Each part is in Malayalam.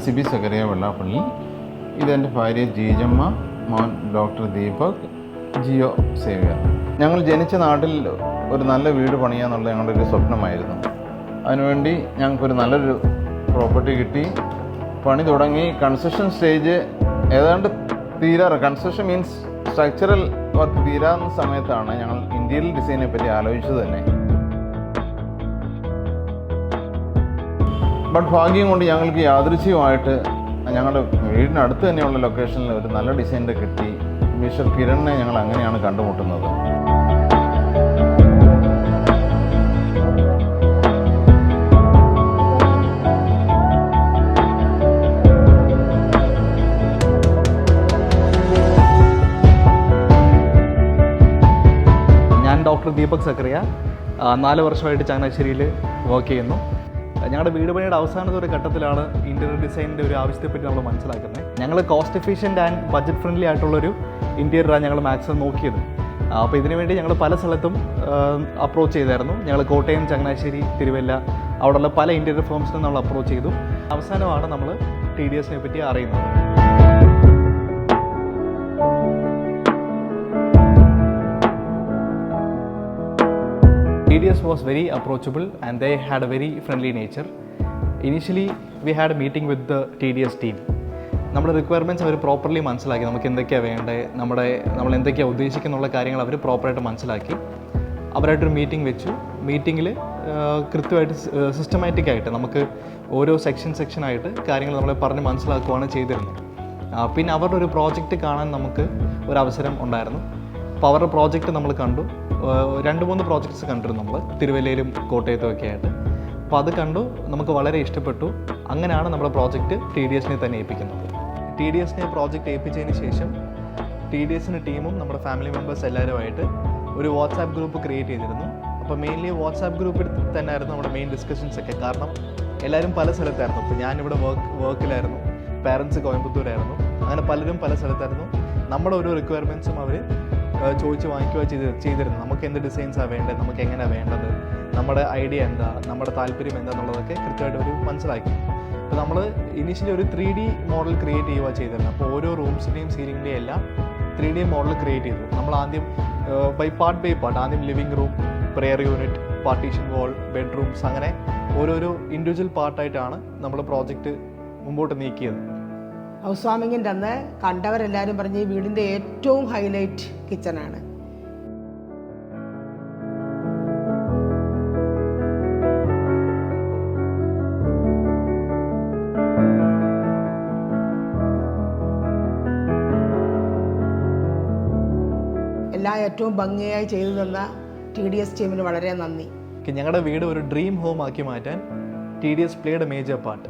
സിബി സക്കറിയ വെള്ളാപ്പള്ളി. ഇതെൻ്റെ ഭാര്യ ജീജമ്മ, മോൻ ഡോക്ടർ ദീപക്, ജിയോ സേവ്യർ. ഞങ്ങൾ ജനിച്ച നാട്ടിൽ ഒരു നല്ല വീട് പണിയുക എന്നുള്ളത് ഞങ്ങളുടെ ഒരു സ്വപ്നമായിരുന്നു. അതിനുവേണ്ടി ഞങ്ങൾക്കൊരു നല്ലൊരു പ്രോപ്പർട്ടി കിട്ടി. പണി തുടങ്ങി. കൺസ്ട്രക്ഷൻ സ്റ്റേജ് ഏതാണ്ട് തീരാറ്. കൺസ്ട്രക്ഷൻ മീൻസ് സ്ട്രക്ചറൽ വർക്ക് തീരാവുന്ന സമയത്താണ് ഞങ്ങൾ ഇൻറ്റീരിയൽ ഡിസൈനെ പറ്റി ആലോചിച്ചത് തന്നെ. ബട്ട് ഭാഗ്യം കൊണ്ട് ഞങ്ങൾക്ക് യാദൃച്ഛികമായിട്ട് ഞങ്ങളുടെ വീടിനടുത്ത് തന്നെയുള്ള ലൊക്കേഷനിൽ ഒരു നല്ല ഡിസൈൻ്റെ കിട്ടി. മിസ്റ്റർ കിരണിനെ ഞങ്ങൾ അങ്ങനെയാണ് കണ്ടുമുട്ടുന്നത്. ഞാൻ ഡോക്ടർ ദീപക് സക്കറിയ 4 വർഷമായിട്ട് ചങ്ങനാശ്ശേരിയിൽ വർക്ക് ചെയ്യുന്നു. ഞങ്ങളുടെ വീട് പണിയുടെ അവസാനത്തെ ഒരു ഘട്ടത്തിലാണ് ഇൻറ്റീരിയർ ഡിസൈനിൻ്റെ ഒരു ആവശ്യത്തെപ്പറ്റി നമ്മൾ മനസ്സിലാക്കുന്നത്. ഞങ്ങൾ cost efficient and budget friendly ആയിട്ടുള്ളൊരു ഇൻറ്റീരിയറാണ് ഞങ്ങൾ മാക്സിമം നോക്കിയത്. അപ്പോൾ ഇതിനു വേണ്ടി ഞങ്ങൾ പല സ്ഥലത്തും അപ്രോച്ച് ചെയ്തായിരുന്നു. ഞങ്ങൾ കോട്ടയം, ചങ്ങനാശ്ശേരി, തിരുവല്ല അവിടെയുള്ള പല ഇൻറ്റീരിയർ ഫേംസിനും നമ്മൾ അപ്രോച്ച് ചെയ്തു. അവസാനമാണ് നമ്മൾ TDSനെ പറ്റി അറിയുന്നത്. TDS was very approachable and they had a very friendly nature. Initially, we had a meeting with the TDS team. നമ്മുടെ റിക്വയർമെൻറ്റ്സ് അവർ പ്രോപ്പർലി മനസ്സിലാക്കി. നമുക്ക് എന്തൊക്കെയാണ് വേണ്ടത്, നമ്മൾ എന്തൊക്കെയാണ് ഉദ്ദേശിക്കുന്നുള്ള കാര്യങ്ങൾ അവർ പ്രോപ്പറായിട്ട് മനസ്സിലാക്കി. അവരായിട്ടൊരു മീറ്റിംഗ് വെച്ചു. മീറ്റിങ്ങിൽ കൃത്യമായിട്ട് സിസ്റ്റമാറ്റിക്കായിട്ട് നമുക്ക് ഓരോ സെക്ഷനായിട്ട് കാര്യങ്ങൾ നമ്മളെ പറഞ്ഞ് മനസ്സിലാക്കുകയാണ് ചെയ്തിരുന്നത്. പിന്നെ അവരുടെ ഒരു പ്രോജക്റ്റ് കാണാൻ നമുക്ക് ഒരവസരം ഉണ്ടായിരുന്നു. അപ്പോൾ അവരുടെ പ്രോജക്റ്റ് നമ്മൾ കണ്ടു. 2-3 പ്രോജക്ട്സ് കണ്ടിരുന്നു നമ്മൾ തിരുവല്ലയിലും കോട്ടയത്തും ഒക്കെ ആയിട്ട്. അപ്പോൾ അത് കണ്ടു, നമുക്ക് വളരെ ഇഷ്ടപ്പെട്ടു. അങ്ങനെയാണ് നമ്മുടെ പ്രോജക്റ്റ് TDSനെ തന്നെ ഏൽപ്പിക്കുന്നത്. TDSനെ പ്രോജക്റ്റ് ഏൽപ്പിച്ചതിന് ശേഷം TDSൻ്റെ ടീമും നമ്മുടെ ഫാമിലി മെമ്പേഴ്സ് എല്ലാവരുമായിട്ട് ഒരു വാട്സാപ്പ് ഗ്രൂപ്പ് ക്രിയേറ്റ് ചെയ്തിരുന്നു. അപ്പോൾ മെയിൻലി വാട്സാപ്പ് ഗ്രൂപ്പിൽ തന്നെ ആയിരുന്നു നമ്മുടെ മെയിൻ ഡിസ്കഷൻസ് ഒക്കെ. കാരണം എല്ലാവരും പല സ്ഥലത്തായിരുന്നു. ഇപ്പോൾ ഞാനിവിടെ വർക്കിലായിരുന്നു, പാരൻസ് കോയമ്പത്തൂരായിരുന്നു. അങ്ങനെ പലരും പല സ്ഥലത്തായിരുന്നു. നമ്മുടെ ഓരോ റിക്വയർമെൻറ്റ്സും അവർ ചോദിച്ച് വാങ്ങിക്കുക ചെയ്തിരുന്നു. നമുക്ക് എന്ത് ഡിസൈൻസാണ് വേണ്ടത്, നമുക്ക് എങ്ങനെയാണ് വേണ്ടത്, നമ്മുടെ ഐഡിയ എന്താ, നമ്മുടെ താല്പര്യം എന്താണെന്നുള്ളതൊക്കെ കൃത്യമായിട്ട് ഒരു മനസ്സിലാക്കി. അപ്പോൾ നമ്മൾ ഇനീഷ്യലി ഒരു 3D മോഡൽ ക്രിയേറ്റ് ചെയ്യുക ചെയ്തിരുന്നത്. അപ്പോൾ ഓരോ റൂംസിൻ്റെയും സീലിംഗിൻ്റെയും എല്ലാം 3D മോഡൽ ക്രിയേറ്റ് ചെയ്തു. നമ്മൾ ആദ്യം ബൈ പാർട്ട് ആദ്യം living room, prayer unit, partition wall, bedrooms, അങ്ങനെ ഓരോരോ ഇൻഡിവിജ്വൽ പാർട്ടായിട്ടാണ് നമ്മൾ പ്രോജക്റ്റ് മുമ്പോട്ട് നീക്കിയത്. ഹൗസ് വാമിങ്ങിൻ്റെ അന്ന് കണ്ടവരെല്ലാവരും പറഞ്ഞ് ഈ വീടിൻ്റെ ഏറ്റവും ഹൈലൈറ്റ് കിച്ചണാണ്. എല്ലാം ഏറ്റവും ഭംഗിയായി ചെയ്തു തന്ന TDS ടീമിന് വളരെ നന്ദി. ഞങ്ങളുടെ വീട് ഒരു ഡ്രീം ഹോം ആക്കി മാറ്റാൻ TDS played A major part.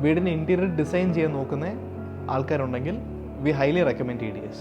വീടിന് ഇൻറ്റീരിയർ ഡിസൈൻ ചെയ്യാൻ നോക്കുന്ന ആൾക്കാരുണ്ടെങ്കിൽ വി ഹൈലി റെക്കമെൻഡ് TDS.